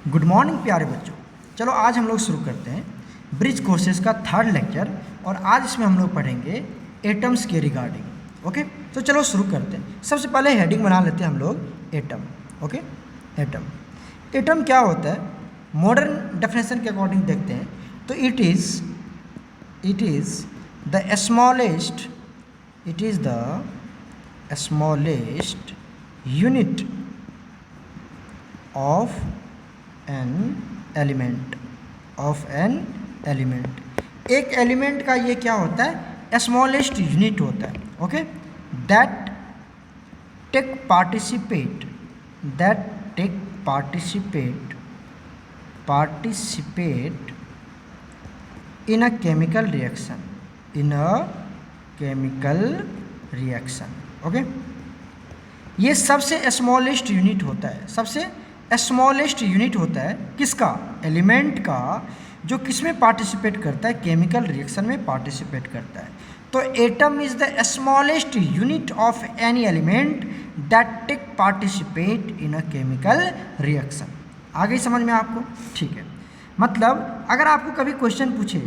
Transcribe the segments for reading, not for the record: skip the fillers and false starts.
Good morning प्यारे बच्चों। चलो आज हम लोग शुरू करते हैं ब्रिज कोर्सेज का थर्ड लेक्चर और आज इसमें हम लोग पढ़ेंगे एटम्स के रिगार्डिंग। ओके, तो चलो शुरू करते हैं। सबसे पहले हेडिंग बना लेते हैं हम लोग एटम। ओके, एटम क्या होता है मॉडर्न डेफिनेशन के अकॉर्डिंग देखते हैं तो it is the smallest unit of an element. एक एलिमेंट का ये क्या होता है, स्मॉलेस्ट यूनिट होता है। Okay, that take participate in a chemical reaction. Okay, ये सबसे स्मॉलेस्ट यूनिट होता है, सबसे स्मॉलेस्ट यूनिट होता है किसका, एलिमेंट का, जो किस में पार्टिसिपेट करता है, केमिकल रिएक्शन में पार्टिसिपेट करता है। तो atom is the smallest unit of any element that take participate in a chemical reaction. आगे समझ में आपको? ठीक है, मतलब अगर आपको कभी क्वेश्चन पूछे,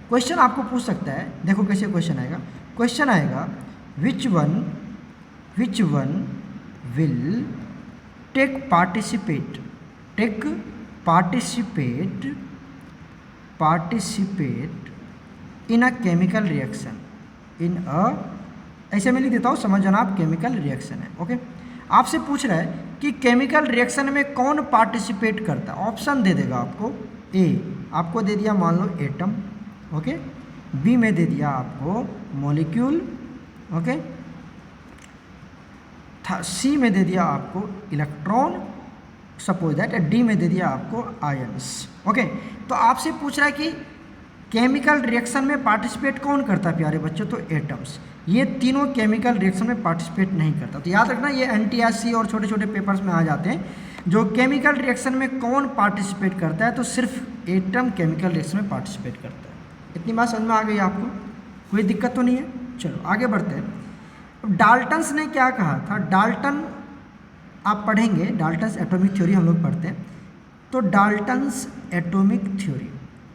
क्वेश्चन आपको पूछ सकता है, देखो कैसे क्वेश्चन आएगा। क्वेश्चन आएगा which one will take participate in a chemical reaction ऐसे में लिख देता हूँ, समझ जाना आप, केमिकल रिएक्शन है। ओके, आपसे पूछ रहा है कि केमिकल रिएक्शन में कौन पार्टिसिपेट करता है। ऑप्शन दे देगा आपको, ए आपको दे दिया मान लो एटम, ओके, बी में दे दिया आपको मॉलिक्यूल, ओके, सी में दे दिया आपको इलेक्ट्रॉन, सपोज दैट, डी में दे दिया आपको आयंस। ओके, तो आपसे पूछ रहा है कि केमिकल रिएक्शन में पार्टिसिपेट कौन करता है प्यारे बच्चों, तो एटम्स। ये तीनों केमिकल रिएक्शन में पार्टिसिपेट नहीं करता। तो याद रखना, ये NTSC और छोटे छोटे पेपर्स में आ जाते हैं। जो केमिकल रिएक्शन में कौन पार्टिसिपेट करता है, तो सिर्फ एटम केमिकल रिएक्शन में पार्टिसिपेट करता है। इतनी बात समझ में आ गई आपको? कोई दिक्कत तो नहीं है? चलो आगे बढ़ते हैं। डाल्टन्स ने क्या कहा था, डाल्टन आप पढ़ेंगे, डाल्टन्स एटॉमिक थ्योरी हम लोग पढ़ते हैं। तो डाल्टन्स एटॉमिक थ्योरी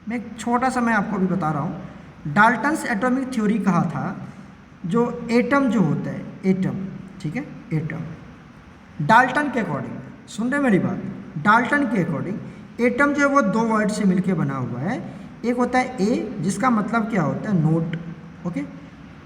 में एक छोटा सा मैं आपको अभी बता रहा हूँ। डाल्टन्स एटॉमिक थ्योरी कहा था, जो एटम जो होता है, एटम, ठीक है, एटम डाल्टन के अकॉर्डिंग, सुन रहे मेरी बात, डाल्टन के अकॉर्डिंग एटम जो है वो दो वर्ड से मिलकर बना हुआ है। एक होता है ए, जिसका मतलब क्या होता है, नोट, ओके।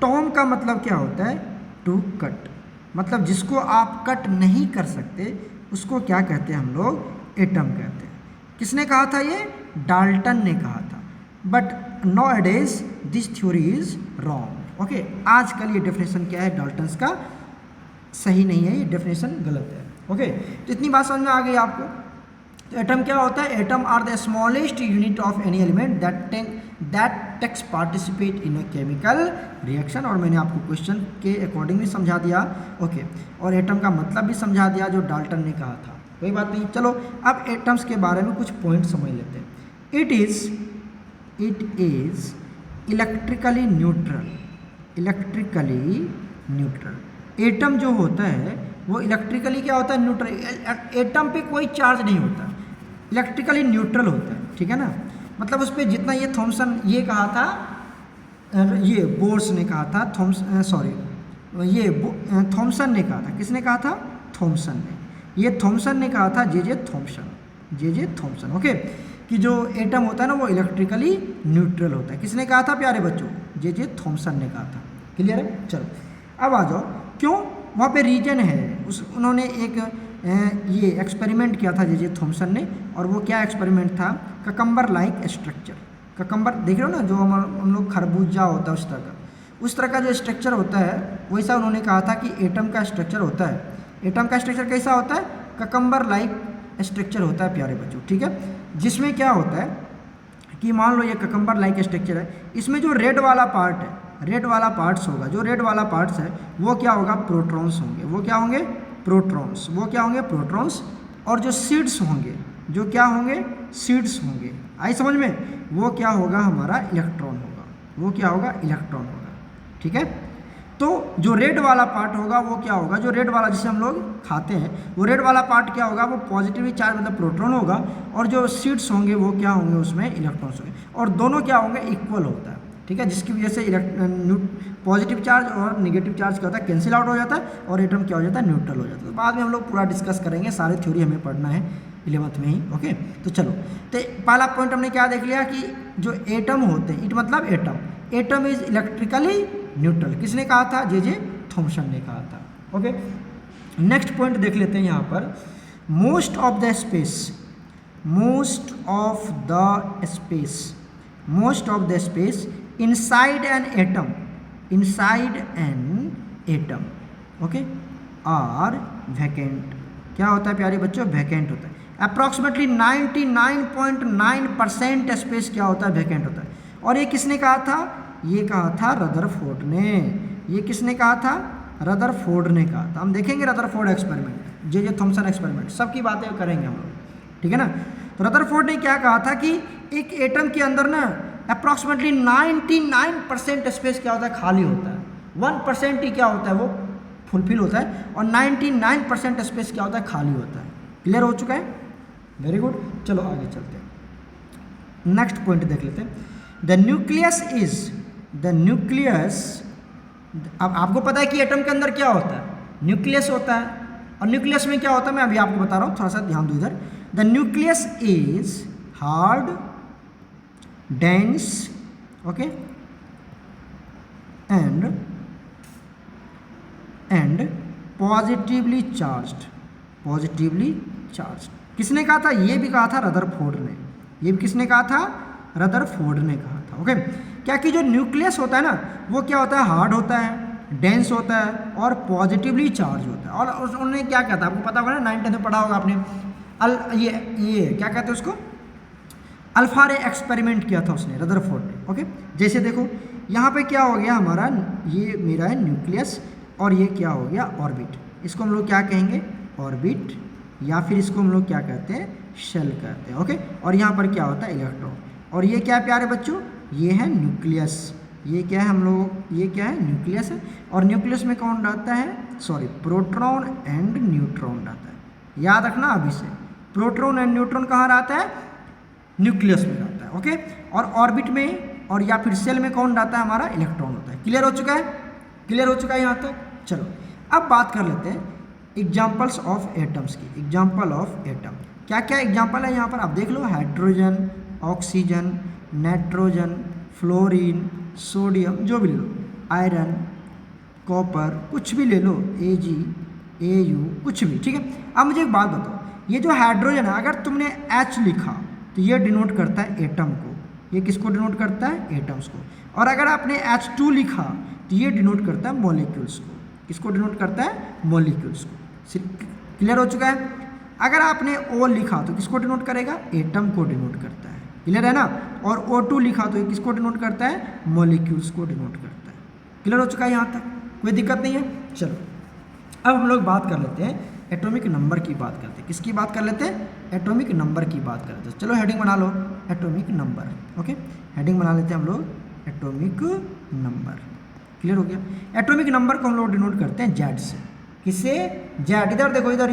टॉम का मतलब क्या होता है, टू कट, मतलब जिसको आप कट नहीं कर सकते उसको क्या कहते हैं हम लोग, एटम कहते हैं। किसने कहा था ये, डाल्टन ने कहा था। But nowadays this theory is wrong. Okay, आजकल ये डेफिनेशन क्या है डाल्टन्स का, सही नहीं है, ये डेफिनेशन गलत है। ओके, तो इतनी बात समझ में आ गई आपको। तो एटम क्या होता है, atom are the smallest unit of any element that takes participate in a chemical reaction. और मैंने आपको क्वेश्चन के अकॉर्डिंग भी समझा दिया, ओके, और एटम का मतलब भी समझा दिया जो डाल्टन ने कहा था। कोई बात नहीं, चलो अब एटम्स के बारे में कुछ पॉइंट समझ लेते हैं। It is electrically neutral. Atom जो होता है वो इलेक्ट्रिकली क्या होता है, न्यूट्रल। एटम पे कोई चार्ज नहीं होता, इलेक्ट्रिकली न्यूट्रल होता है, ठीक है ना। मतलब उस पर जितना ये थॉमसन ये कहा था, ये बोर्स ने कहा था, थॉमसन ने कहा था। किसने कहा था, थॉमसन ने। ये थॉमसन ने कहा था, जे जे थॉमसन, ओके, कि जो एटम होता है ना वो इलेक्ट्रिकली न्यूट्रल होता है। किसने कहा था प्यारे बच्चों, जे थॉमसन ने कहा था। क्लियर है? चलो अब आ जाओ, क्यों, वहाँ पे रीजन है। उन्होंने एक ये एक्सपेरिमेंट किया था जे थॉमसन ने, और वो क्या एक्सपेरिमेंट था, ककम्बर लाइक स्ट्रक्चर। ककम्बर देख रहे हो ना, जो हम लोग खरबूजा होता है उस तरह का जो स्ट्रक्चर होता है, वैसा उन्होंने कहा था कि एटम का स्ट्रक्चर होता है। एटम का स्ट्रक्चर कैसा होता है, ककम्बर लाइक स्ट्रक्चर होता है प्यारे बच्चों, ठीक है। जिसमें क्या होता है कि मान लो ये ककम्बर लाइक स्ट्रक्चर है, इसमें जो रेड वाला पार्ट है, रेड वाला पार्ट्स होगा, जो रेड वाला पार्ट्स है वो क्या होगा, प्रोटॉन्स होंगे। वो क्या होंगे, प्रोटॉन्स। और जो सीड्स होंगे, जो क्या होंगे, सीड्स होंगे। आई समझ में? वो क्या होगा, हमारा इलेक्ट्रॉन होगा। ठीक है। तो जो रेड वाला पार्ट होगा वो क्या होगा, जो रेड वाला जिसे हम लोग खाते हैं वो रेड वाला पार्ट क्या होगा, वो पॉजिटिवली चार्ज मतलब प्रोटॉन होगा, और जो सीड्स होंगे वो क्या होंगे, उसमें इलेक्ट्रॉन्स होंगे, और दोनों क्या होंगे, इक्वल होता है। ठीक है, जिसकी वजह से पॉजिटिव चार्ज और नेगेटिव चार्ज क्या होता है, कैंसिल आउट हो जाता है, और एटम क्या हो जाता है, न्यूट्रल हो जाता है। तो बाद में हम लोग पूरा डिस्कस करेंगे, सारी थ्योरी हमें पढ़ना है 11th में ही। ओके, तो चलो, तो पहला पॉइंट हमने क्या देख लिया कि जो एटम होते हैं, इट मतलब एटम इज इलेक्ट्रिकली न्यूट्रल। किसने कहा था, जे थॉमसन ने कहा था। ओके, नेक्स्ट पॉइंट देख लेते हैं यहाँ पर, most of the space inside an atom okay are vacant. क्या होता है प्यारे बच्चों, वैकेंट होता है। अप्रॉक्सीमेटली 99.9% स्पेस क्या होता है, वैकेंट होता है। और ये किसने कहा था, ये कहा था रदरफोर्ड ने। ये किसने कहा था, रदरफोर्ड ने कहा था। हम देखेंगे Rutherford experiment, J Thomson experiment, सबकी बातें करेंगे हम लोग, ठीक है ना। तो रदरफोर्ड ने क्या कहा था कि एक एटम के अंदर ना अप्रॉक्सीमेटली 99% स्पेस क्या होता है, खाली होता है। 1% ही क्या होता है, वो फुलफिल होता है, और 99% स्पेस क्या होता है, खाली होता है। क्लियर हो चुका है, वेरी गुड। चलो आगे चलते हैं, नेक्स्ट पॉइंट देख लेते हैं। द न्यूक्लियस, अब आपको पता है कि एटम के अंदर क्या होता है, न्यूक्लियस होता है, और न्यूक्लियस में क्या होता है मैं अभी आपको बता रहा हूँ, थोड़ा सा ध्यान दो इधर। The nucleus is hard, dense, okay, and positively charged। किसने कहा था, ये भी कहा था रदरफोर्ड ने। ये भी किसने कहा था, रदरफोर्ड ने कहा था। ओके, क्या कि जो न्यूक्लियस होता है ना, वो क्या होता है, हार्ड होता है, डेंस होता है, और पॉजिटिवली चार्ज होता है। और उन्होंने क्या कहा था, आपको पता होगा ना, 9th में पढ़ा होगा आपने, ये क्या कहते हैं उसको, अल्फा रे एक्सपेरिमेंट किया था उसने, रदरफोर्ड ने। ओके, जैसे देखो यहाँ पे क्या हो गया हमारा, ये मेरा है न्यूक्लियस, और ये क्या हो गया, ऑर्बिट। इसको हम लोग क्या कहेंगे, ऑर्बिट, या फिर इसको हम लोग क्या कहते हैं, शेल कहते हैं। ओके, और यहाँ पर क्या होता है, इलेक्ट्रॉन। और ये क्या है प्यारे बच्चों, ये है न्यूक्लियस। ये क्या है हम लोग, ये क्या है, न्यूक्लियस है। और न्यूक्लियस में कौन रहता है, प्रोटॉन एंड न्यूट्रॉन रहता है। याद रखना अभी से, प्रोटॉन एंड न्यूट्रॉन कहाँ रहता है, न्यूक्लियस में रहता है। ओके, और ऑर्बिट में और या फिर सेल में कौन रहता है, हमारा इलेक्ट्रॉन होता है। क्लियर हो चुका है, क्लियर हो चुका है यहाँ तक। चलो अब बात कर लेते हैं एग्जाम्पल्स ऑफ एटम्स की। एग्जाम्पल ऑफ एटम, क्या क्या एग्जाम्पल है यहाँ पर आप देख लो, hydrogen, oxygen, nitrogen, fluorine, sodium, जो भी ले लो, आयरन, कॉपर, कुछ भी ले लो, Ag, Au, कुछ भी, ठीक है। अब मुझे एक बात बताओ, ये जो हाइड्रोजन है, अगर तुमने H लिखा तो ये डिनोट करता है एटम को। ये किसको डिनोट करता है, एटम्स को। और अगर आपने H2 लिखा तो ये डिनोट करता है मॉलिक्यूल्स को। किसको डिनोट करता है, मॉलिक्यूल्स को। क्लियर हो चुका है। अगर आपने O लिखा तो किसको डिनोट करेगा, एटम को डिनोट करता है। क्लियर है ना। और O2 लिखा तो ये किसको डिनोट करता है, मॉलिक्यूल्स को डिनोट करता है। क्लियर हो चुका है यहाँ तक, कोई दिक्कत नहीं है। चलो अब हम लोग बात कर लेते हैं एटॉमिक नंबर की बात करते हैं। किसकी बात कर लेते हैं, एटॉमिक नंबर की बात करते हैं। चलो हेडिंग बना लो, एटॉमिक नंबर। ओके, हेडिंग बना लेते हैं हम लोग, एटॉमिक नंबर। क्लियर हो गया। एटॉमिक नंबर को हम लोग डिनोट करते हैं जेड से। किससे, जेड। इधर देखो, इधर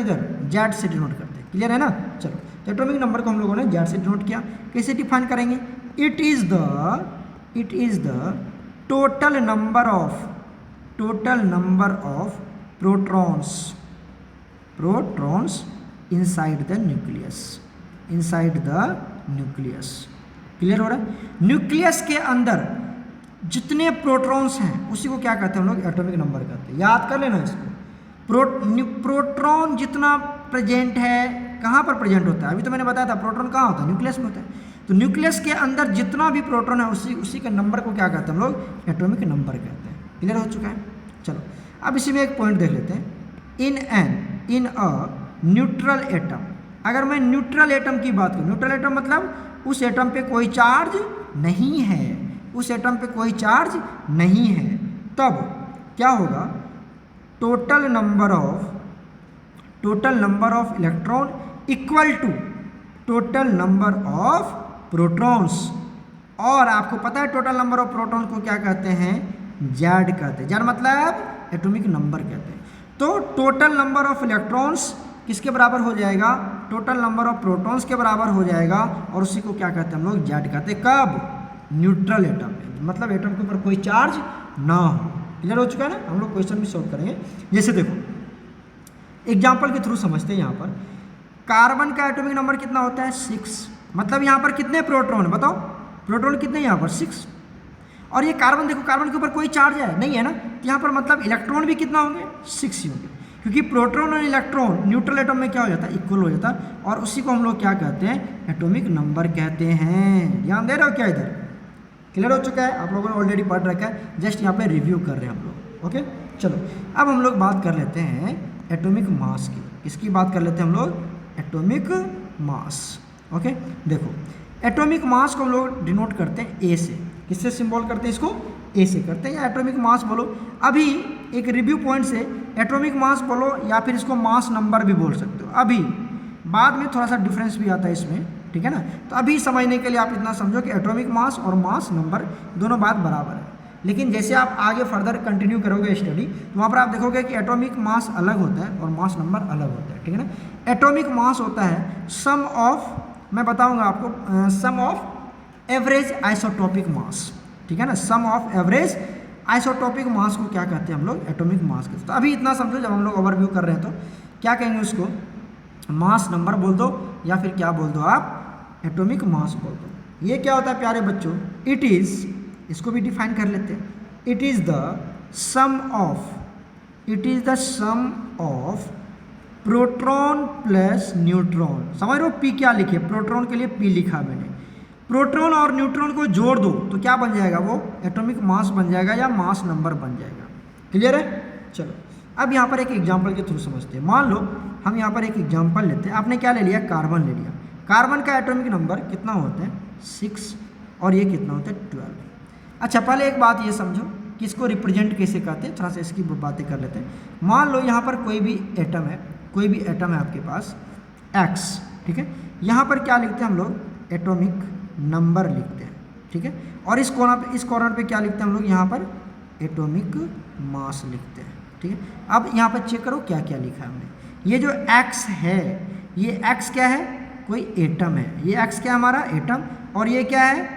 जेड से डिनोट करते हैं। क्लियर है ना। चलो, तो एटॉमिक नंबर को हम लोगों ने जेड से डिनोट किया। कैसे डिफाइन करेंगे, it is the total number of protons inside the nucleus. Clear हो रहा है। न्यूक्लियस के अंदर जितने प्रोटॉन्स हैं उसी को क्या कहते हैं हम लोग, एटॉमिक नंबर कहते हैं। याद कर लेना इसको। प्रोटॉन जितना प्रेजेंट है, कहाँ पर प्रेजेंट होता है, अभी तो मैंने बताया था प्रोटॉन कहाँ होता है, न्यूक्लियस में होता है। तो न्यूक्लियस के अंदर जितना भी प्रोटॉन है उसी के नंबर को क्या कहते हैं हम लोग, एटॉमिक नंबर कहते हैं। क्लियर हो चुका है। चलो अब इसी में एक पॉइंट देख लेते हैं, इन अ न्यूट्रल एटम। अगर मैं न्यूट्रल एटम की बात करूँ, न्यूट्रल एटम मतलब उस एटम पे कोई चार्ज नहीं है, उस एटम पे कोई चार्ज नहीं है, तब क्या होगा, total number of electron equal to total number of protons. और आपको पता है टोटल नंबर ऑफ प्रोटॉन्स को क्या कहते हैं, जेड कहते हैं। जेड मतलब एटॉमिक नंबर कहते हैं। तो टोटल नंबर ऑफ इलेक्ट्रॉन्स किसके बराबर हो जाएगा? टोटल नंबर ऑफ प्रोटॉन्स के बराबर हो जाएगा, और उसी को क्या कहते हैं हम लोग? जेड कहते हैं। कब? न्यूट्रल एटम में, मतलब एटम के ऊपर कोई चार्ज ना हो। क्लियर हो चुका है ना? हम लोग क्वेश्चन भी सोल्व करेंगे। जैसे देखो एग्जाम्पल के थ्रू समझते हैं। यहाँ पर कार्बन का एटॉमिक नंबर कितना होता है? 6। मतलब यहाँ पर कितने प्रोटॉन है बताओ? प्रोटॉन कितने यहाँ पर? 6। और ये कार्बन देखो, कार्बन के ऊपर कोई चार्ज है नहीं है ना, तो यहाँ पर मतलब इलेक्ट्रॉन भी कितना होंगे? 6 ही होंगे, क्योंकि प्रोटॉन और इलेक्ट्रॉन न्यूट्रल एटम में क्या हो जाता है? इक्वल हो जाता है, और उसी को हम लोग क्या कहते हैं? एटॉमिक नंबर कहते हैं। ध्यान दे रहे हो क्या? इधर क्लियर हो चुका है? आप लोगों ने ऑलरेडी पढ़ रखा है, जस्ट यहाँ पे रिव्यू कर रहे हैं हम लोग। ओके चलो, अब हम लोग बात कर लेते हैं एटॉमिक मास की। किसकी बात कर लेते हैं हम लोग? Atomic mass. ओके देखो, एटॉमिक मास को हम लोग डिनोट करते हैं ए से। किससे सिंबल करते हैं इसको? ए से करते हैं, या एटॉमिक मास बोलो। अभी एक रिव्यू पॉइंट से एटॉमिक मास बोलो, या फिर इसको मास नंबर भी बोल सकते हो। अभी बाद में थोड़ा सा डिफरेंस भी आता है इसमें, ठीक है ना? तो अभी समझने के लिए आप इतना समझो कि एटॉमिक मास और मास नंबर दोनों बात बराबर है। लेकिन जैसे आप आगे फर्दर कंटिन्यू करोगे स्टडी, तो वहाँ पर आप देखोगे कि एटॉमिक मास अलग होता है और मास नंबर अलग होता है, ठीक है ना? एटॉमिक मास होता है सम ऑफ, मैं बताऊंगा आपको, सम ऑफ एवरेज आइसोटॉपिक मास, ठीक है ना? सम ऑफ एवरेज आइसोटॉपिक मास को क्या कहते हैं हम लोग? एटॉमिक मास कहते हैं। तो अभी इतना समझो, जब हम लोग ओवरव्यू कर रहे हैं तो क्या कहेंगे उसको? मास नंबर बोल दो, या फिर क्या बोल दो आप? एटॉमिक मास बोल दो। ये क्या होता है प्यारे बच्चों? इट इज़, इसको भी डिफाइन कर लेते हैं। It is the sum of, it is the sum of proton plus neutron. समझ रहे हो पी क्या लिखे? प्रोटॉन के लिए पी लिखा मैंने। प्रोटॉन और न्यूट्रॉन को जोड़ दो तो क्या बन जाएगा? वो एटॉमिक मास बन जाएगा, या मास नंबर बन जाएगा। क्लियर है? चलो अब यहाँ पर एक एग्जांपल के थ्रू समझते हैं। मान लो हम यहाँ पर एक एग्जांपल लेते हैं। आपने क्या ले लिया? कार्बन ले लिया। कार्बन का एटॉमिक नंबर कितना होता है? 6, और ये कितना होता है? 12। अच्छा पहले एक बात ये समझो कि इसको रिप्रेजेंट कैसे करते हैं, थोड़ा सा इसकी बातें कर लेते हैं। मान लो यहाँ पर कोई भी एटम है, कोई भी एटम है आपके पास X, ठीक है? यहाँ पर क्या लिखते हैं हम लोग? एटॉमिक नंबर लिखते हैं, ठीक है? और इस कॉर्नर पे क्या लिखते हैं हम लोग? यहाँ पर एटॉमिक मास लिखते हैं, ठीक है? अब यहाँ पर चेक करो क्या क्या लिखा है हमने। ये जो X है, ये X क्या है? कोई एटम है। ये X क्या है? हमारा एटम। और ये क्या है?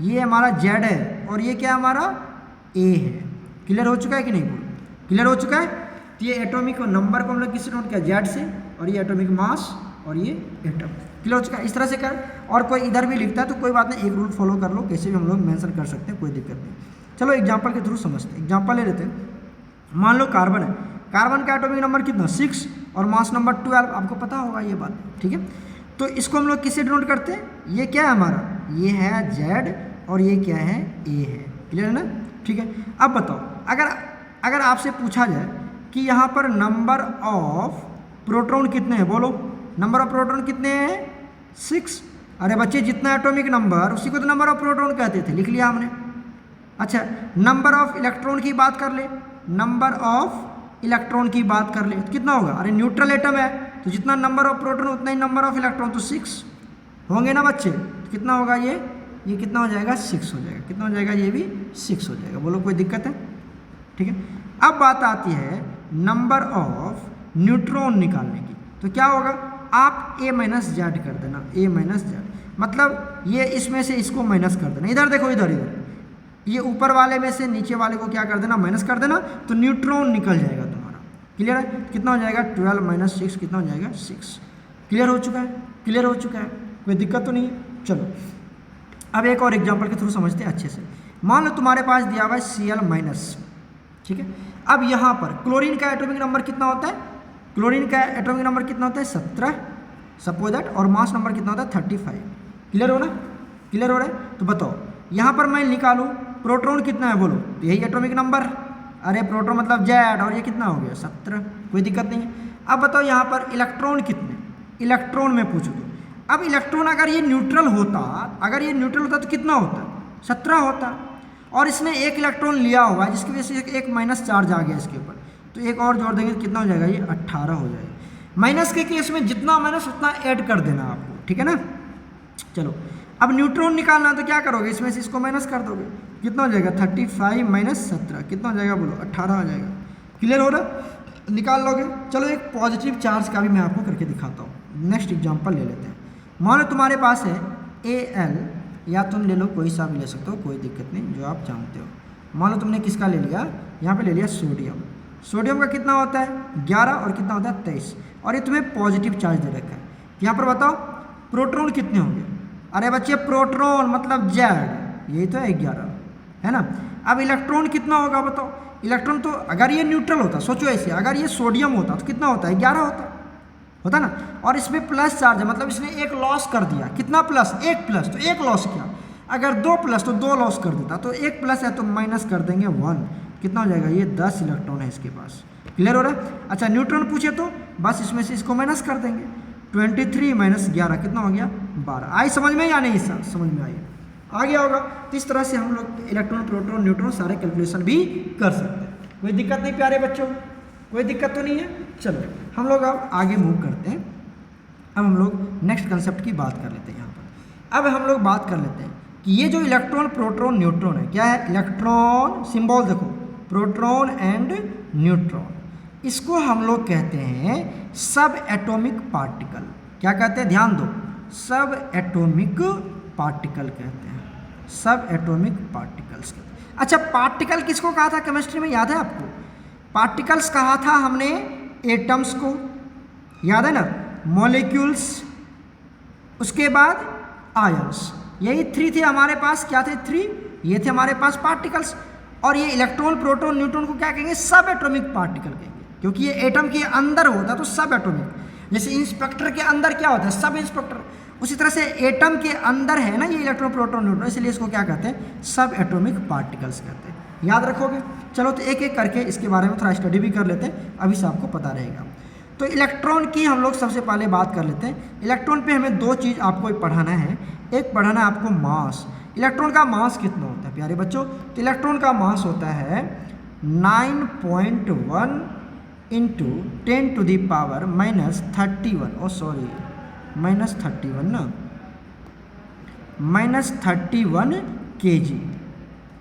ये हमारा Z है, और ये क्या है? हमारा A है। क्लियर हो चुका है कि नहीं? बोलो क्लियर हो चुका है? तो ये एटॉमिक नंबर को हम लोग किससे नोट किया? Z से, और ये एटॉमिक मास, और ये एटम। क्लियर हो चुका है? इस तरह से कर, और कोई इधर भी लिखता है तो कोई बात नहीं, एक रूल फॉलो कर लो, कैसे भी हम लोग मेंशन कर सकते हैं, कोई दिक्कत नहीं। चलो एग्जांपल के थ्रू समझते हैं। एग्जांपल ले लेते हैं। मान लो कार्बन है, कार्बन का एटॉमिक नंबर कितना? 6, और मास नंबर 12। आपको पता होगा ये बात, ठीक है? तो इसको हम लोग किससे डिनोट करते हैं? ये क्या है हमारा? ये है Z, और ये क्या है? A है। क्लियर है ना? ठीक है। अब बताओ, अगर आपसे पूछा जाए कि यहाँ पर नंबर ऑफ प्रोटॉन कितने हैं? बोलो नंबर ऑफ प्रोटॉन कितने हैं? 6। अरे बच्चे जितना एटॉमिक नंबर उसी को तो नंबर ऑफ प्रोटॉन कहते थे, लिख लिया हमने। अच्छा नंबर ऑफ इलेक्ट्रॉन की बात कर ले, नंबर ऑफ इलेक्ट्रॉन की बात कर ले तो कितना होगा? अरे न्यूट्रल एटम है तो जितना नंबर ऑफ प्रोटॉन उतना ही नंबर ऑफ इलेक्ट्रॉन, तो 6 होंगे ना बच्चे? तो कितना होगा ये कितना हो जाएगा? 6 हो जाएगा। कितना हो जाएगा? ये भी 6 हो जाएगा। बोलो कोई दिक्कत है? ठीक है। अब बात आती है नंबर ऑफ न्यूट्रॉन निकालने की, तो क्या होगा? आप A माइनस जेड कर देना, A माइनस जेड, मतलब ये इसमें से इसको माइनस कर देना। इधर देखो, इधर ये ऊपर वाले में से नीचे वाले को क्या कर देना? माइनस कर देना, तो न्यूट्रॉन निकल जाएगा तुम्हारा। क्लियर है? कितना हो जाएगा? 12 माइनस 6 कितना हो जाएगा? 6। क्लियर हो चुका है? क्लियर हो चुका है? कोई दिक्कत तो नहीं है? चलो अब एक और एग्जाम्पल के थ्रू समझते हैं अच्छे से। मान लो तुम्हारे पास दिया हुआ है Cl माइनस, ठीक है? अब यहाँ पर क्लोरीन का एटॉमिक नंबर कितना होता है? क्लोरीन का एटॉमिक नंबर कितना होता है? 17 सपोज दैट, और मास नंबर कितना होता है? 35। क्लियर हो ना? क्लियर हो रहा है? तो बताओ यहाँ पर मैं निकालूँ प्रोटॉन कितना है? बोलो तो यही एटॉमिक नंबर। अरे प्रोटॉन मतलब जेड, और ये कितना हो गया? 17। कोई दिक्कत नहीं है। अब बताओ यहाँ पर इलेक्ट्रॉन कितने? इलेक्ट्रॉन में पूछो तो अब इलेक्ट्रॉन अगर ये न्यूट्रल होता तो कितना होता? 17 होता। और इसने एक इलेक्ट्रॉन लिया हुआ है जिसकी वजह से एक माइनस चार्ज आ गया इसके ऊपर, तो एक और जोड़ देंगे तो कितना हो जाएगा? ये 18 हो जाएगा। माइनस के केस में जितना माइनस उतना ऐड कर देना आपको, ठीक है ना? चलो अब न्यूट्रॉन निकालना तो क्या करोगे, इसमें से इसको माइनस कर दोगे, कितना हो जाएगा 35 माइनस 17 कितना हो जाएगा बोलो 18 हो जाएगा। क्लियर हो रहा, निकाल लोगे। चलो एक पॉजिटिव चार्ज का भी मैं आपको करके दिखाता हूँ। नेक्स्ट एग्जांपल ले लेते हैं। मान लो तुम्हारे पास है Al, या तुम ले लो कोई सा भी ले सकते हो, कोई दिक्कत नहीं, जो आप जानते हो। मान लो तुमने किसका ले लिया, यहाँ पे ले लिया सोडियम। सोडियम का कितना होता है 11 और कितना होता है 23, और ये तुम्हें पॉजिटिव चार्ज दे रखा है। यहाँ पर बताओ प्रोटॉन कितने होंगे। अरे बच्चे प्रोटॉन मतलब जेड, यही तो है 11, है ना। अब इलेक्ट्रॉन कितना होगा बताओ। इलेक्ट्रॉन तो अगर ये न्यूट्रल होता, सोचो ऐसे, अगर ये सोडियम होता तो कितना होता है 11 होता ना। और इसमें प्लस चार्ज है, मतलब इसने एक लॉस कर दिया। कितना प्लस, एक प्लस, तो एक लॉस किया। अगर 2 प्लस तो 2 लॉस कर देता, तो एक प्लस है तो माइनस कर देंगे 1, कितना हो जाएगा, ये 10 इलेक्ट्रॉन है इसके पास। क्लियर हो रहा है। अच्छा न्यूट्रॉन पूछे तो बस इसमें से इसको माइनस कर देंगे, 23 माइनस 11 कितना हो गया 12। आई समझ में या नहीं, सर समझ में आई, आ गया होगा। तो इस तरह से हम लोग इलेक्ट्रॉन प्रोटॉन न्यूट्रॉन सारे कैलकुलेशन भी कर सकते हैं। कोई दिक्कत नहीं प्यारे बच्चों, कोई दिक्कत तो नहीं है। चलो हम लोग अब आगे मूव करते हैं। अब हम लोग नेक्स्ट कंसेप्ट की बात कर लेते हैं। यहाँ पर अब हम लोग बात कर लेते हैं कि ये जो इलेक्ट्रॉन प्रोटॉन न्यूट्रॉन है, क्या है, इलेक्ट्रॉन सिंबल देखो, प्रोटॉन एंड न्यूट्रॉन, इसको हम लोग कहते हैं सब एटॉमिक पार्टिकल। क्या कहते हैं, ध्यान दो, सब एटॉमिक पार्टिकल कहते हैं, सब एटॉमिक पार्टिकल्स कहते हैं। अच्छा पार्टिकल किसको कहा था केमिस्ट्री में, याद है आपको। पार्टिकल्स कहा था हमने एटम्स को, याद है ना, मॉलिक्यूल्स, उसके बाद आयंस, यही 3 थे हमारे पास। क्या थे 3, ये थे हमारे पास पार्टिकल्स। और ये इलेक्ट्रॉन प्रोटॉन न्यूट्रॉन को क्या कहेंगे, सब एटॉमिक पार्टिकल कहेंगे, क्योंकि ये एटम के अंदर होता है तो सब एटॉमिक। जैसे इंस्पेक्टर के अंदर क्या होता है, सब इंस्पेक्टर, उसी तरह से एटम के अंदर है ना ये इलेक्ट्रॉन प्रोटॉन न्यूट्रॉन, इसलिए इसको क्या कहते हैं, सब एटॉमिक पार्टिकल्स कहते हैं। याद रखोगे। चलो तो एक एक करके इसके बारे में थोड़ा स्टडी भी कर लेते हैं, अभी से आपको पता रहेगा। तो इलेक्ट्रॉन की हम लोग सबसे पहले बात कर लेते हैं। इलेक्ट्रॉन पे हमें 2 चीज़ आपको पढ़ाना है। एक पढ़ाना है आपको मास, इलेक्ट्रॉन का मास कितना होता है प्यारे बच्चों। तो इलेक्ट्रॉन का मास होता है 9.1 into 10 to the power minus 31, oh sorry minus 31 ना, माइनस 31 kg।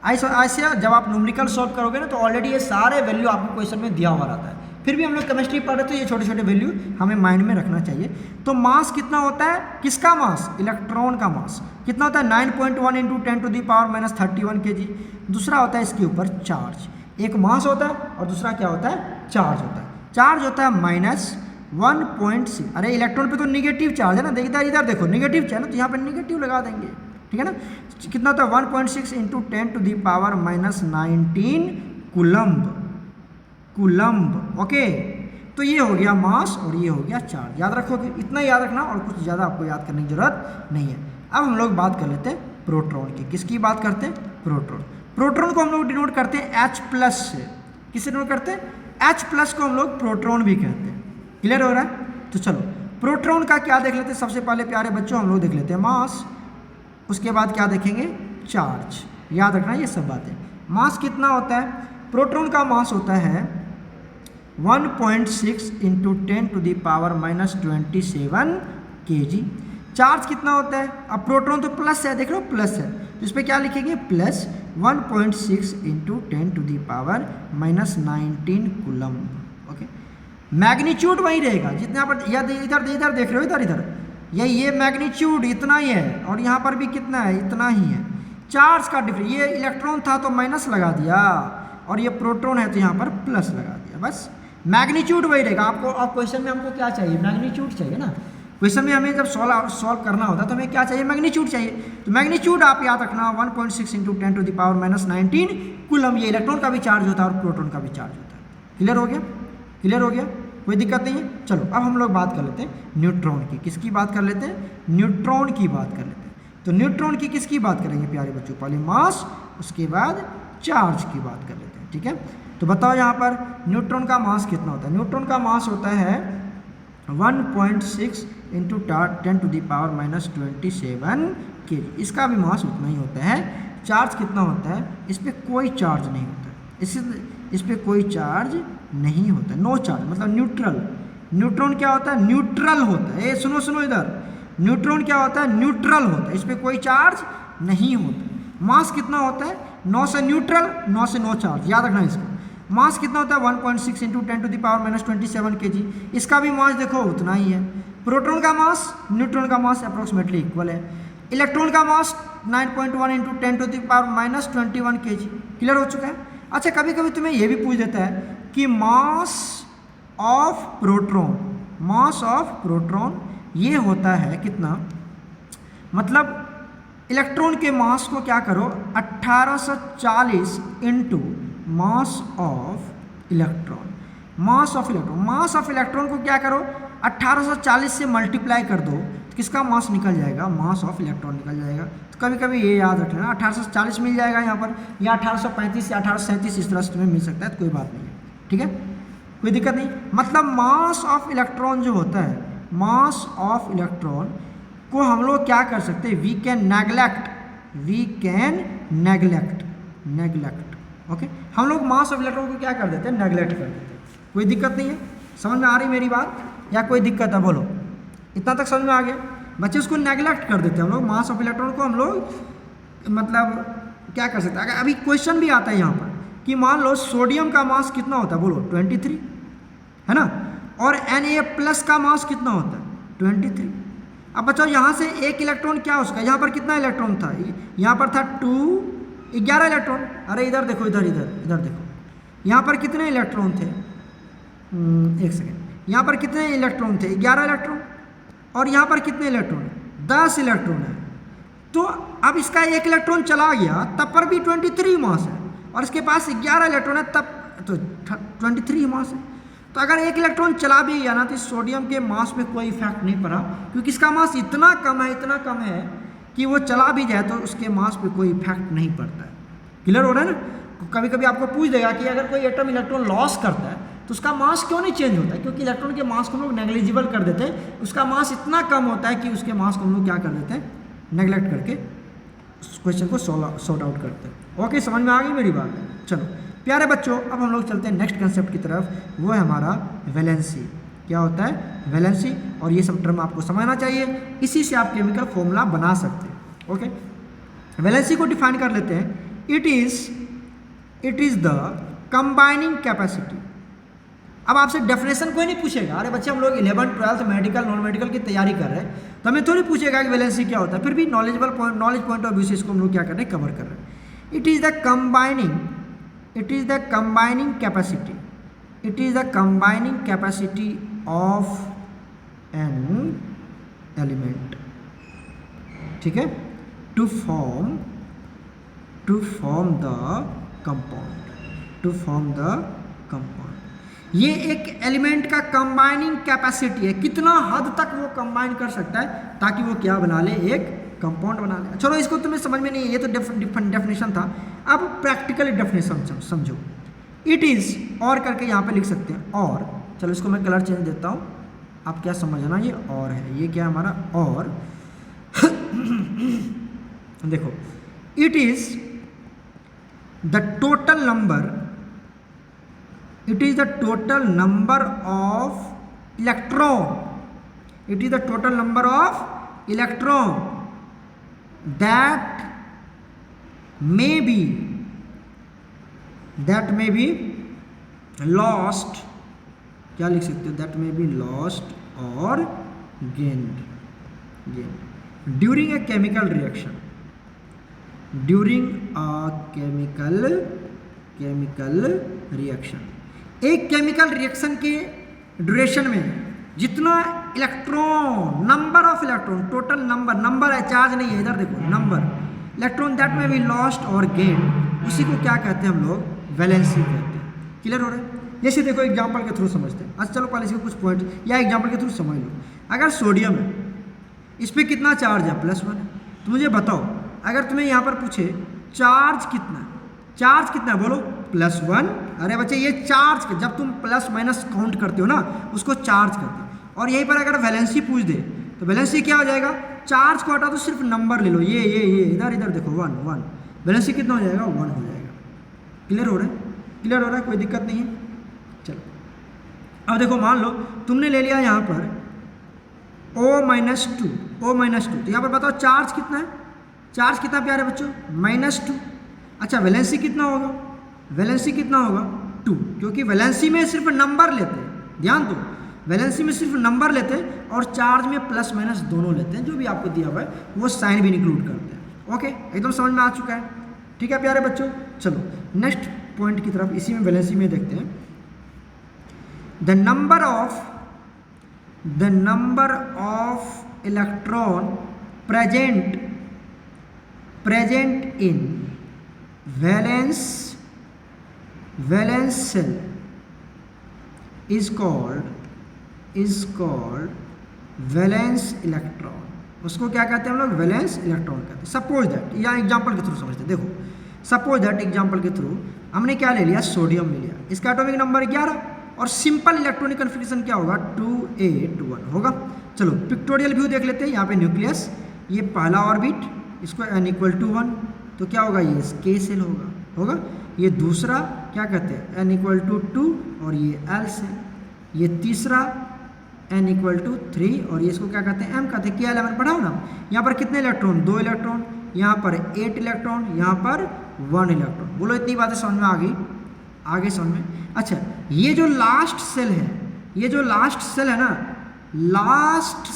ऐसे जब आप न्यूमेरिकल सॉल्व करोगे ना तो ऑलरेडी ये सारे वैल्यू आपको क्वेश्चन में दिया हुआ रहता है, फिर भी हम लोग केमिस्ट्री पढ़ रहे तो ये छोटे छोटे वैल्यू हमें माइंड में रखना चाहिए। तो मास कितना होता है, किसका मास, इलेक्ट्रॉन का मास कितना होता है 9.1 into 10 to the power minus 31 kg। दूसरा होता है इसके ऊपर चार्ज, एक मास होता है और दूसरा क्या होता है, चार्ज होता है। चार्ज होता है माइनस 1.6। अरे इलेक्ट्रॉन पे तो निगेटिव चार्ज है ना, देखिए इधर देखो निगेटिव चार्ज है ना, तो यहाँ पर निगेटिव लगा देंगे, ठीक है ना। कितना होता है 1.6 into 10 to the power minus 19 coulomb, coulomb. Okay, तो ये हो गया मास और ये हो गया चार्ज। याद रखोगे, इतना याद रखना और कुछ ज़्यादा आपको याद करने की जरूरत नहीं है। अब हम लोग बात कर लेते हैं प्रोटॉन की। किसकी बात करते हैं, प्रोटॉन। प्रोटॉन को हम लोग डिनोट करते हैं H+ से। किससे डिनोट करते हैं, H+ को हम लोग प्रोटॉन भी कहते हैं। क्लियर हो रहा है। तो चलो प्रोटॉन का क्या देख लेते हैं। सबसे पहले प्यारे बच्चों हम लोग देख लेते हैं मास, उसके बाद क्या देखेंगे, चार्ज। याद रखना ये सब बातें। मास कितना होता है, प्रोटॉन का मास होता है 1.6 into 10 to the power minus 27 kg। Charge कितना होता है, अब प्रोटॉन तो प्लस है, देख लो प्लस है, तो इस पर क्या लिखेंगे, plus 1.6 into 10 to the power minus 19 coulomb. Okay, magnitude वही रहेगा जितना पर, इधर इधर देख रहे हो, इधर इधर ये मैग्नीट्यूड इतना ही है और यहाँ पर भी कितना है, इतना ही है। चार्ज का डिफरेंस, ये इलेक्ट्रॉन था तो माइनस लगा दिया और ये प्रोटॉन है तो यहाँ पर प्लस लगा दिया, बस मैग्नीट्यूड वही रहेगा। आपको अब क्वेश्चन में हमको क्या चाहिए, मैग्नीट्यूड चाहिए ना। क्वेश्चन में हमें जब सॉल्व करना होता है तो हमें क्या चाहिए, मैग्नीट्यूड चाहिए। तो मैग्नीट्यूड आप याद रखना 1.6 into 10 to the power minus 19 coulomb. ये इलेक्ट्रॉन का भी चार्ज होता है और प्रोटॉन का भी चार्ज होता है। क्लियर हो गया, क्लियर हो गया, कोई दिक्कत नहीं है। चलो अब हम लोग बात कर लेते हैं न्यूट्रॉन की। किसकी बात कर लेते हैं, न्यूट्रॉन की बात कर लेते हैं। तो न्यूट्रॉन की किसकी बात करेंगे प्यारे बच्चों, पहले मास उसके बाद चार्ज की बात कर लेते हैं, ठीक है। तो बताओ यहाँ पर न्यूट्रॉन का मास कितना होता है। न्यूट्रॉन का मास होता है 1.6 into 10 to the power minus 27 kg। इसका भी मास उतना ही होता है। चार्ज कितना होता है, इस पर कोई चार्ज नहीं होता, इस पर कोई चार्ज नहीं होता, नो चार्ज, मतलब न्यूट्रल। न्यूट्रॉन क्या होता है, न्यूट्रल होता है। ये सुनो इधर, न्यूट्रॉन क्या होता है, न्यूट्रल होता है, इस पर कोई चार्ज नहीं होता। मास कितना होता है, 9 से न्यूट्रल, 9 से नो चार्ज, याद रखना इसको। मास कितना होता है 1.6 इंटू 10⁻⁻27 kg, इसका भी मास देखो उतना ही है। प्रोटॉन का मास न्यूट्रॉन का मास अप्रोक्सीमेटली इक्वल है। इलेक्ट्रॉन का मास 9.1 इंटू 10⁻⁻21 kg, क्लियर हो चुका है। अच्छा, कभी कभी तुम्हें यह भी पूछ देता है कि mass of proton, mass of proton ये होता है कितना, मतलब इलेक्ट्रॉन के मास को क्या करो 1840 into mass of electron, mass of electron, mass of electron को क्या करो 1840 से मल्टीप्लाई कर दो तो किसका मास निकल जाएगा, मास ऑफ इलेक्ट्रॉन निकल जाएगा। तो कभी कभी ये याद रखना 1840 मिल जाएगा यहाँ पर, या 1835 या 1837 इस तरह से तुम्हें मिल सकता है, तो कोई बात नहीं है, ठीक है, कोई दिक्कत नहीं। मतलब मास ऑफ इलेक्ट्रॉन जो होता है, मास ऑफ इलेक्ट्रॉन को हम लोग क्या कर सकते हैं, we can neglect, we can neglect, neglect, okay, हम लोग मास ऑफ इलेक्ट्रॉन को क्या कर देते हैं, नेगलेक्ट कर देते हैं। कोई दिक्कत नहीं है, समझ में आ रही मेरी बात या कोई दिक्कत है, बोलो, इतना तक समझ में आ गया। बच्चे उसको नेगलेक्ट कर देते हैं हम लोग, मास ऑफ इलेक्ट्रॉन को हम लोग मतलब क्या कर सकते हैं। अगर अभी क्वेश्चन भी आता है यहाँ पर कि मान लो सोडियम का मास कितना होता है, बोलो 23, है ना, और Na+ का मास कितना होता है 23। अब बच्चों यहाँ से एक इलेक्ट्रॉन क्या उसका, यहाँ पर कितना इलेक्ट्रॉन था, यहाँ पर था 11 इलेक्ट्रॉन। अरे इधर देखो, इधर इधर इधर देखो, यहाँ पर कितने इलेक्ट्रॉन थे, एक सेकेंड, यहाँ पर कितने इलेक्ट्रॉन थे 11 इलेक्ट्रॉन, और यहाँ पर कितने इलेक्ट्रॉन है 10 इलेक्ट्रॉन है। तो अब इसका एक इलेक्ट्रॉन चला गया तब पर भी 23 मास है, और इसके पास 11 इलेक्ट्रॉन है तब तो 23 मास है। तो अगर एक इलेक्ट्रॉन चला भी गया ना तो इस सोडियम के मास में कोई इफेक्ट नहीं पड़ा, क्योंकि इसका मास इतना कम है, इतना कम है कि वो चला भी जाए तो उसके मास पे कोई इफेक्ट नहीं पड़ता है। क्लियर हो रहा है ना। कभी कभी आपको पूछ देगा कि अगर कोई एटम इलेक्ट्रॉन लॉस करता है तो उसका मास क्यों नहीं चेंज होता है, क्योंकि इलेक्ट्रॉन के मास को हम लोग नेग्लिजिबल कर देते हैं, उसका मास इतना कम होता है कि उसके मास को हम लोग क्या कर देते हैं, नेग्लेक्ट करके उस क्वेश्चन को सॉर्ट आउट करते हैं। ओके, समझ में आ गई मेरी बात। चलो प्यारे बच्चों, अब हम लोग चलते हैं नेक्स्ट कंसेप्ट की तरफ, वो है हमारा वैलेंसी। क्या होता है वैलेंसी, और ये सब टर्म आपको समझना चाहिए, इसी से आप केमिकल फॉर्मूला बना सकते हैं। ओके, वैलेंसी को डिफाइन कर लेते हैं। It is the combining capacity. अब आपसे डेफिनेशन कोई नहीं पूछेगा, अरे बच्चे हम लोग 11th 12th medical non medical की तैयारी कर रहे हैं तो हमें थोड़ी पूछेगा कि वैलेंसी क्या होता है, फिर भी नॉलेज पॉइंट ऑफ व्यू से इसको हम लोग क्या कर रहे हैं, कवर कर रहे हैं। It is the combining capacity, it is the combining capacity of an element, ठीक है, टू फॉर्म द कंपाउंड। ये एक एलिमेंट का कंबाइनिंग कैपेसिटी है, कितना हद तक वो कंबाइन कर सकता है ताकि वो क्या बना ले, एक कंपाउंड बना ले। चलो इसको तुम्हें समझ में नहीं है, ये तो डेफिनेशन था, अब प्रैक्टिकली डेफिनेशन समझो। इट इज़ और करके यहाँ पे लिख सकते हैं, और चलो इसको मैं कलर चेंज देता हूँ, आप क्या समझना, ये और है, ये क्या है हमारा और देखो, it is the total number, it is the total number of electron, it is the total number of electron that may be lost, क्या लिख सकते हो, that may be lost or gained during a chemical reaction, एक chemical reaction के duration में जितना electron, number of electron, total number है, charge नहीं है, इधर देखो नंबर, इलेक्ट्रॉन दैट में बी लॉस्ट और गेन, उसी को क्या कहते हैं हम लोग, वैलेंसी कहते हैं। क्लियर हो रहा है। जैसे देखो एग्जांपल के थ्रू समझते हैं। अच्छा चलो पहले इसके कुछ पॉइंट या एग्जांपल के थ्रू समझ लो। अगर सोडियम है, इस पर कितना चार्ज है, +1 है, तो मुझे बताओ अगर तुम्हें यहाँ पर पूछे चार्ज कितना है, बोलो +1। अरे बच्चे ये चार्ज, जब तुम प्लस माइनस काउंट करते हो ना उसको चार्ज करते हो। और यहीं पर अगर वैलेंसी पूछ दे तो वैलेंसी क्या हो जाएगा, चार्ज को हटा तो सिर्फ नंबर ले लो, ये इधर देखो 1, वैलेंसी कितना हो जाएगा, 1 हो जाएगा। क्लियर हो रहा है, कोई दिक्कत नहीं है। चलो अब देखो, मान लो तुमने ले लिया यहाँ पर O-2, O-2। तो यहाँ पर बताओ चार्ज कितना है, चार्ज कितना प्यारे बच्चों, -2। अच्छा वैलेंसी कितना होगा, वैलेंसी कितना होगा 2, क्योंकि वैलेंसी में सिर्फ नंबर लेते हैं, ध्यान दो वैलेंसी में सिर्फ नंबर लेते हैं और चार्ज में प्लस माइनस दोनों लेते हैं, जो भी आपको दिया हुआ है वो साइन भी इंक्लूड करते हैं। ओके एकदम समझ में आ चुका है, ठीक है प्यारे बच्चों। चलो नेक्स्ट पॉइंट की तरफ, इसी में वैलेंसी में देखते हैं। The number of electron present in valence shell is called valence electron. उसको क्या कहते हैं हम लोग, वैलेंस इलेक्ट्रॉन कहते हैं। सपोज दैट, या एग्जांपल के थ्रू समझते हैं। देखो सपोज दैट एग्जांपल के थ्रू हमने क्या ले लिया, सोडियम ले लिया, इसका एटॉमिक नंबर 11 और सिंपल इलेक्ट्रॉनिक कन्फिग्रेशन क्या होगा 281 होगा। चलो पिक्टोरियल व्यू देख लेते हैं। यहाँ पे न्यूक्लियस, ये पहला ऑर्बिट, इसको n=1 तो क्या होगा, ये K सेल होगा। ये दूसरा क्या कहते हैं n=2 और ये L सेल, ये तीसरा n=3 और ये इसको क्या कहते हैं M कहते हैं। क्या 11 पढ़ाओ ना। यहाँ पर कितने इलेक्ट्रॉन, 2 इलेक्ट्रॉन, यहाँ पर 8 इलेक्ट्रॉन, यहाँ पर 1 इलेक्ट्रॉन। बोलो इतनी बातें समझ में आ गई, आगे समझ में। अच्छा ये जो लास्ट सेल है, ये जो लास्ट सेल है ना, लास्ट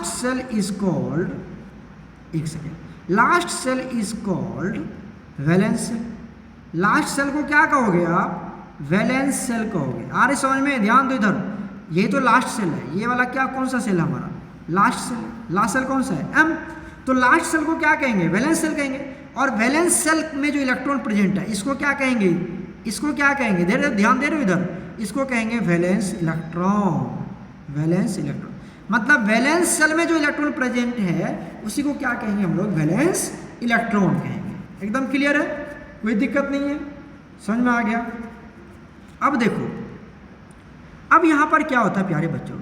सेल इज कॉल्ड, एक second, last shell is called valence shell. Last shell को क्या कहोगे आप, वैलेंस सेल कहोगे। आ रही समझ में, ध्यान दो इधर, ये तो लास्ट सेल है, ये वाला क्या कौन सा सेल है हमारा, लास्ट सेल। लास्ट सेल कौन सा है, M। तो लास्ट सेल को क्या कहेंगे, वैलेंस सेल कहेंगे। और वैलेंस सेल में जो इलेक्ट्रॉन प्रेजेंट है इसको क्या कहेंगे, इसको क्या कहेंगे, ध्यान दे रहे हो इधर, इसको कहेंगे वैलेंस इलेक्ट्रॉन। वैलेंस इलेक्ट्रॉन मतलब वैलेंस सेल में जो इलेक्ट्रॉन प्रेजेंट है उसी को क्या कहेंगे हम लोग, वैलेंस इलेक्ट्रॉन कहेंगे। एकदम क्लियर है, कोई दिक्कत नहीं है, समझ में आ गया। अब देखो, अब यहाँ पर क्या होता है प्यारे बच्चों,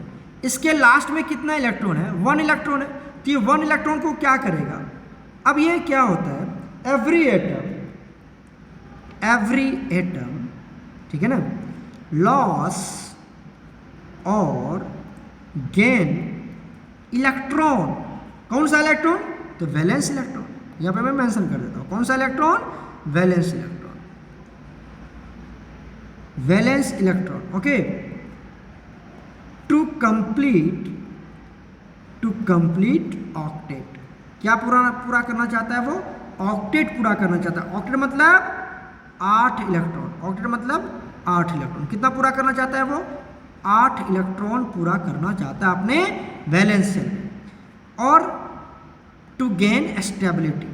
इसके लास्ट में कितना इलेक्ट्रॉन है, 1 इलेक्ट्रॉन है। तो ये 1 इलेक्ट्रॉन को क्या करेगा, अब ये क्या होता है, एवरी एटम, ठीक है ना, लॉस और गेन इलेक्ट्रॉन। कौन सा इलेक्ट्रॉन, तो वैलेंस इलेक्ट्रॉन। यहाँ पे मैं मेंशन कर देता हूँ, कौन सा electron, valence electron, valence electron. Okay, to complete octet. क्या पूरा करना चाहता है वो, ऑक्टेट पूरा करना चाहता है। ऑक्टेट मतलब 8 इलेक्ट्रॉन, ऑक्टेट मतलब 8 इलेक्ट्रॉन। कितना पूरा करना चाहता है वो, 8 इलेक्ट्रॉन पूरा करना चाहता है अपने वैलेंस सेल में। और टू गेन स्टेबिलिटी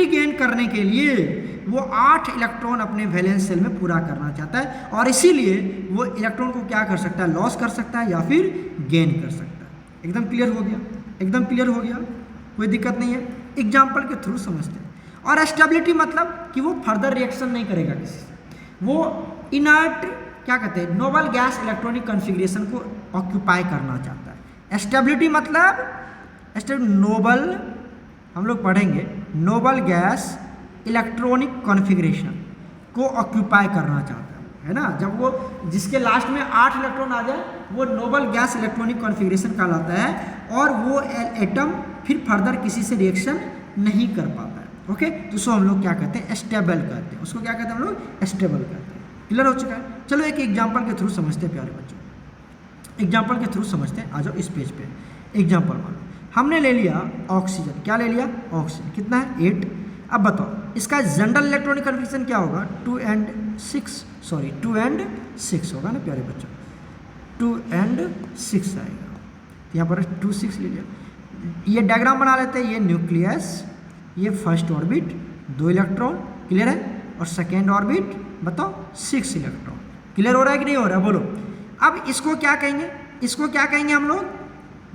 गेन करने के लिए वो 8 इलेक्ट्रॉन अपने वैलेंस सेल में पूरा करना चाहता है, और इसीलिए वो इलेक्ट्रॉन को क्या कर सकता है, लॉस कर सकता है या फिर गेन कर सकता है। एकदम क्लियर हो गया, एकदम क्लियर हो गया, कोई दिक्कत नहीं है। एग्जाम्पल के थ्रू समझते हैं। और स्टेबिलिटी मतलब कि वो फर्दर रिएक्शन नहीं करेगा किसी से, वो इनर्ट क्या कहते हैं, नोबल गैस इलेक्ट्रॉनिक कॉन्फ़िगरेशन को ऑक्यूपाई करना चाहता है। स्टेबिलिटी मतलब नोबल, हम लोग पढ़ेंगे, नोबल गैस इलेक्ट्रॉनिक कॉन्फ़िगरेशन को ऑक्यूपाई करना चाहता है ना। जब वो जिसके लास्ट में 8 इलेक्ट्रॉन आ जाए वो नोबल गैस इलेक्ट्रॉनिक कॉन्फ़िगरेशन कहलाता है, और वो एटम फिर फर्दर किसी से रिएक्शन नहीं कर पाता है। ओके, तो उसको हम लोग क्या कहते हैं, स्टेबल कहते हैं। उसको क्या कहते हैं हम लोग, स्टेबल कहते हैं। क्लियर हो चुका है। चलो एक एग्जाम्पल के थ्रू समझते हैं प्यारे बच्चों, एग्जाम्पल के थ्रू समझते हैं। आ जाओ इस पेज पे। एग्जाम्पल मान, हमने ले लिया ऑक्सीजन। क्या ले लिया, ऑक्सीजन। कितना है, 8। अब बताओ इसका जनरल इलेक्ट्रॉनिक कन्फिग्रेशन क्या होगा, 2 and 6 होगा ना प्यारे बच्चों, 2 and 6 आएगा। यहाँ पर 2 6 ले लिया। ये डायग्राम बना लेते हैं। ये न्यूक्लियस, ये फर्स्ट ऑर्बिट 2 इलेक्ट्रॉन, क्लियर है, और सेकेंड ऑर्बिट बताओ 6 इलेक्ट्रॉन। क्लियर हो रहा है कि नहीं हो रहा है, बोलो। अब इसको क्या कहेंगे, इसको क्या कहेंगे हम लोग,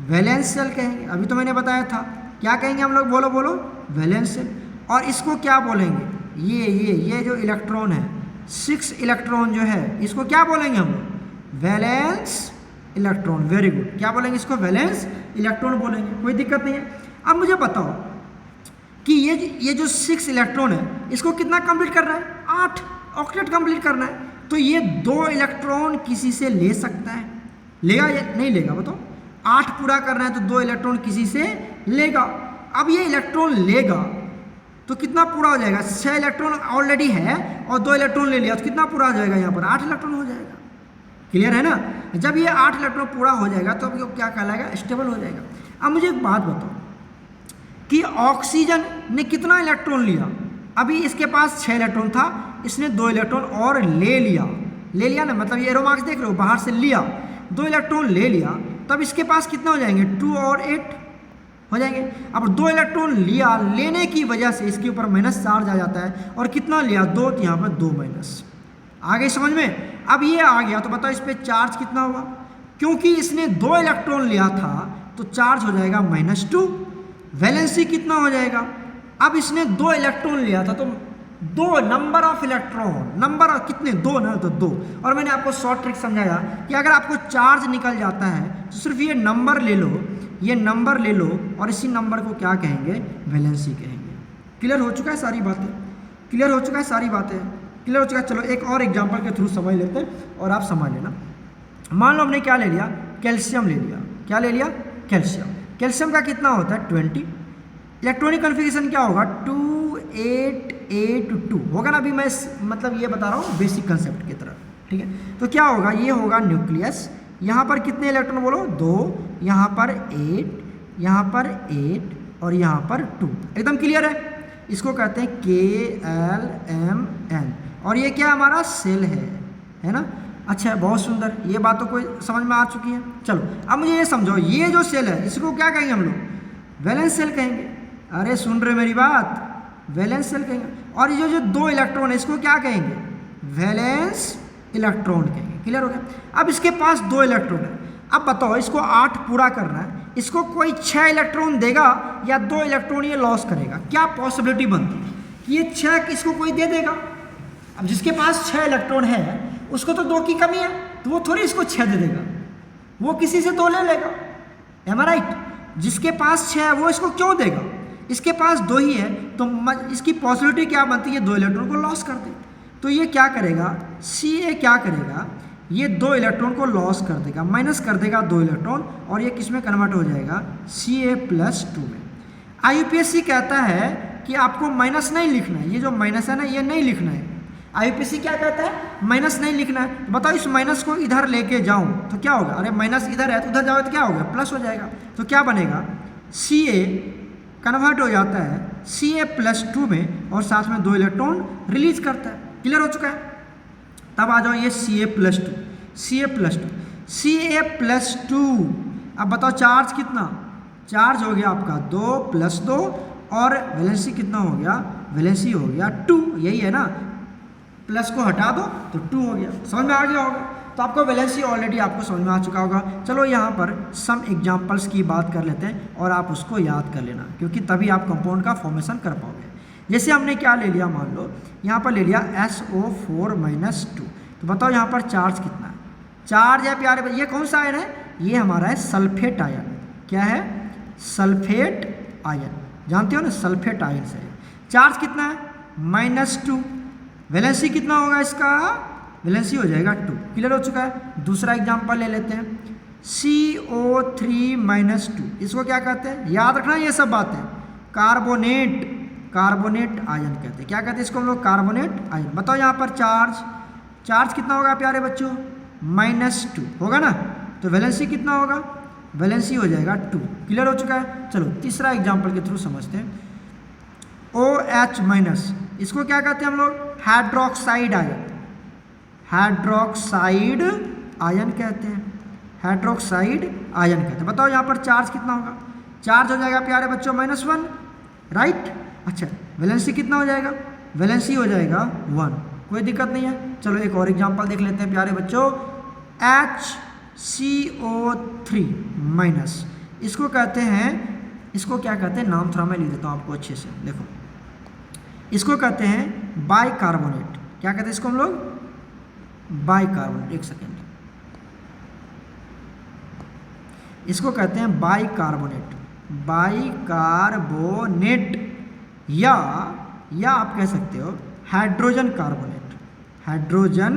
वैलेंस सेल कहेंगे। अभी तो मैंने बताया था, क्या कहेंगे हम लोग, बोलो, वैलेंस सेल। और इसको क्या बोलेंगे, ये जो इलेक्ट्रॉन है, 6 इलेक्ट्रॉन जो है, इसको क्या बोलेंगे हम लोग, वैलेंस इलेक्ट्रॉन। वेरी गुड, क्या बोलेंगे इसको, वैलेंस इलेक्ट्रॉन बोलेंगे। कोई दिक्कत नहीं है। अब मुझे बताओ कि ये जो 6 इलेक्ट्रॉन है इसको कितना कंप्लीट करना है, 8 ऑक्टेट कंप्लीट करना है। तो ये 2 इलेक्ट्रॉन किसी से ले सकता है, लेगा या नहीं लेगा बताओ? 8 पूरा करना है तो 2 इलेक्ट्रॉन किसी से लेगा। अब ये इलेक्ट्रॉन लेगा तो कितना पूरा हो जाएगा? 6 इलेक्ट्रॉन ऑलरेडी है और 2 इलेक्ट्रॉन ले लिया तो कितना पूरा हो जाएगा? यहाँ पर 8 इलेक्ट्रॉन हो जाएगा। क्लियर है ना? जब ये 8 इलेक्ट्रॉन पूरा हो जाएगा तो अब ये क्या कहलाएगा? स्टेबल हो जाएगा। अब मुझे एक बात बताओ कि ऑक्सीजन ने कितना इलेक्ट्रॉन लिया? अभी इसके पास 6 इलेक्ट्रॉन था, इसने 2 इलेक्ट्रॉन और ले लिया ना, मतलब ये एरो मार्क्स देख रहे हो, बाहर से लिया, 2 इलेक्ट्रॉन ले लिया, तब इसके पास कितना हो जाएंगे? 2 और 8 हो जाएंगे। अब 2 इलेक्ट्रॉन लिया, लेने की वजह से इसके ऊपर माइनस चार्ज आ जाता है, और कितना लिया? 2, तो यहाँ पर 2 माइनस आ गई समझ में? अब ये आ गया तो बताओ इस पर चार्ज कितना होगा? क्योंकि इसने 2 इलेक्ट्रॉन लिया था तो चार्ज हो जाएगा -2। वैलेंसी कितना हो जाएगा? अब इसने 2 इलेक्ट्रॉन लिया था तो 2 number of electron, number of कितने? 2 ना, तो 2। और मैंने आपको शॉर्ट ट्रिक समझाया कि अगर आपको चार्ज निकल जाता है तो सिर्फ ये नंबर ले लो, ये नंबर ले लो, और इसी नंबर को क्या कहेंगे? वैलेंसी कहेंगे। क्लियर हो चुका है सारी बातें? क्लियर हो चुका है सारी बातें? क्लियर हो चुका है। चलो एक और एग्जांपल के थ्रू समझ लेते हैं और आप समझ लेना। मान लो हमने क्या ले लिया? कैल्शियम ले लिया। क्या ले लिया? कैल्शियम। कैल्शियम का कितना होता है? 20। इलेक्ट्रॉनिक कन्फिगरेशन क्या होगा? 2 8 8 2 होगा ना। अभी मैं मतलब ये बता रहा हूँ बेसिक कंसेप्ट की तरह, ठीक है? तो क्या होगा? ये होगा न्यूक्लियस, यहाँ पर कितने इलेक्ट्रॉन बोलो? 2, यहाँ पर 8, यहाँ पर 8 और यहाँ पर 2। एकदम क्लियर है? इसको कहते हैं KLMN, और ये क्या हमारा सेल है ना? अच्छा, बहुत सुंदर, ये बात तो कोई समझ में आ चुकी है। चलो अब मुझे ये समझो, ये जो सेल है इसको क्या कहेंगे हम लोग? वैलेंस सेल कहेंगे। अरे सुन रहे मेरी बात? वैलेंस सेल कहेंगे। और ये जो 2 इलेक्ट्रॉन है इसको क्या कहेंगे? वैलेंस इलेक्ट्रॉन कहेंगे। क्लियर हो गया? अब इसके पास 2 इलेक्ट्रॉन है। अब बताओ इसको 8 पूरा करना है, इसको कोई 6 इलेक्ट्रॉन देगा या 2 इलेक्ट्रॉन ये लॉस करेगा? क्या पॉसिबिलिटी बनती है कि ये 6 इसको कोई दे देगा? अब जिसके पास 6 इलेक्ट्रॉन है उसको तो 2 की कमी है, तो वो थोड़ी इसको 6 दे देगा, वो किसी से 2 ले लेगा। एम आई राइट? जिसके पास 6 है वो इसको क्यों देगा? इसके पास 2 ही है, तो इसकी पॉसिबिलिटी क्या बनती है? 2 इलेक्ट्रॉन को लॉस कर दे। तो ये क्या करेगा? Ca क्या करेगा? ये 2 इलेक्ट्रॉन को लॉस कर देगा, माइनस कर देगा 2 इलेक्ट्रॉन, और ये किस में कन्वर्ट हो जाएगा? Ca+2 में। IUPAC कहता है कि आपको माइनस नहीं लिखना है, ये जो माइनस है ना ये नहीं लिखना है। IUPAC क्या कहता है? माइनस नहीं लिखना है। तो बताओ इस माइनस को इधर लेके जाऊं तो क्या होगा? अरे माइनस इधर है तो उधर जाओ तो क्या होगा? प्लस हो जाएगा। तो क्या बनेगा? Ca कन्वर्ट हो जाता है Ca+2 में, और साथ में 2 इलेक्ट्रॉन रिलीज करता है। क्लियर हो चुका है? तब आ जाओ ये Ca+2, Ca+2। अब बताओ चार्ज कितना? चार्ज हो गया आपका 2 + 2, और वैलेंसी कितना हो गया? वैलेंसी हो गया 2। यही है ना? प्लस को हटा दो तो 2 हो गया। समझ में आ गया होगा? तो आपको वैलेंसी ऑलरेडी आपको समझ में आ चुका होगा। चलो यहाँ पर सम एग्जाम्पल्स की बात कर लेते हैं और आप उसको याद कर लेना, क्योंकि तभी आप कंपाउंड का फॉर्मेशन कर पाओगे। जैसे हमने क्या ले लिया? मान लो यहाँ पर ले लिया SO4-2। तो बताओ यहाँ पर चार्ज कितना है? चार्ज है प्यारे, ये कौन सा आयन है? ये हमारा है सल्फेट आयन। क्या है? Sulphate ion. जानते हो ना, सल्फेट आयन से। चार्ज कितना है? -2। वैलेंसी कितना होगा इसका? वैलेंसी हो जाएगा 2। क्लियर हो चुका है? दूसरा एग्जांपल ले लेते हैं, CO3-2। इसको क्या कहते हैं? याद रखना ये सब बातें। कार्बोनेट आयन कहते हैं। क्या कहते हैं इसको हम लोग? Carbonate ion. बताओ यहाँ पर चार्ज कितना होगा प्यारे बच्चों? -2 होगा ना? तो वैलेंसी कितना होगा? वैलेंसी हो जाएगा 2। क्लियर हो चुका है? चलो तीसरा एग्जांपल के थ्रू समझते हैं। OH-, इसको क्या कहते हैं हम लोग? Hydroxide ion. हाइड्रोक्साइड आयन कहते हैं। हाइड्रोक्साइड आयन कहते हैं। बताओ यहाँ पर चार्ज कितना होगा? चार्ज हो जाएगा प्यारे बच्चों -1, राइट? अच्छा, वैलेंसी कितना हो जाएगा? वैलेंसी हो जाएगा 1। कोई दिक्कत नहीं है। चलो एक और एग्जांपल देख लेते हैं प्यारे बच्चों। HCO3-, इसको कहते हैं, इसको क्या कहते हैं? नाम थोड़ा मैं लिख देता हूँ आपको अच्छे से। देखो, इसको कहते हैं बाइकार्बोनेट। क्या कहते हैं इसको हम लोग? बाइकार्बोनेट। एक सेकेंड, इसको कहते हैं बाइकार्बोनेट। या आप कह सकते हो hydrogen carbonate. Hydrogen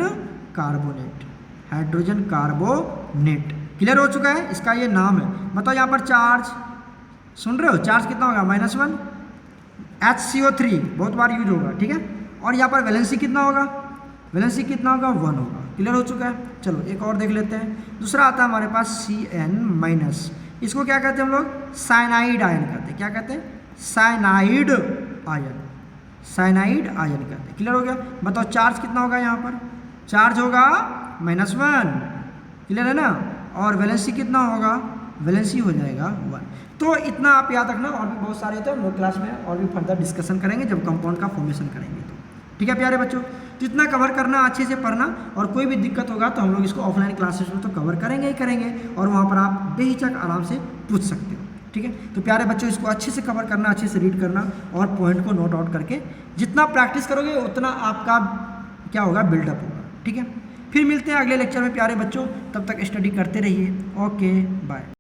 carbonate, hydrogen carbonate. Clear हो चुका है, इसका ये नाम है। बताओ यहाँ पर चार्ज, सुन रहे हो, चार्ज कितना होगा -1 HCO3, बहुत बार यूज होगा, ठीक है। और यहाँ पर वैलेंसी कितना होगा, वैलेंसी कितना होगा 1 होगा। क्लियर हो चुका है। चलो एक और देख लेते हैं। दूसरा आता है हमारे पास CN-, इसको क्या कहते हैं हम लोग, साइनाइड आयन कहते हैं। क्या कहते हैं, साइनाइड आयन, साइनाइड आयन कहते हैं। क्लियर हो गया। बताओ चार्ज कितना होगा, यहाँ पर चार्ज होगा -1, क्लियर है ना। और वैलेंसी कितना होगा, वैलेंसी हो जाएगा 1। तो इतना आप याद रखना, और भी बहुत सारे होते हैं, हम लोग क्लास में और भी फर्दर डिस्कशन करेंगे जब कंपाउंड का फॉर्मेशन करेंगे तो। ठीक है प्यारे बच्चों, तो इतना कवर करना, अच्छे से पढ़ना, और कोई भी दिक्कत होगा तो हम लोग इसको ऑफलाइन क्लासेस में तो कवर करेंगे ही करेंगे, और वहाँ पर आप बेहिचक आराम से पूछ सकते हो। ठीक है, तो प्यारे बच्चों इसको अच्छे से कवर करना, अच्छे से रीड करना, और पॉइंट को नोट आउट करके जितना प्रैक्टिस करोगे उतना आपका क्या होगा, बिल्डअप होगा। ठीक है, फिर मिलते हैं अगले लेक्चर में प्यारे बच्चों, तब तक स्टडी करते रहिए। Okay bye.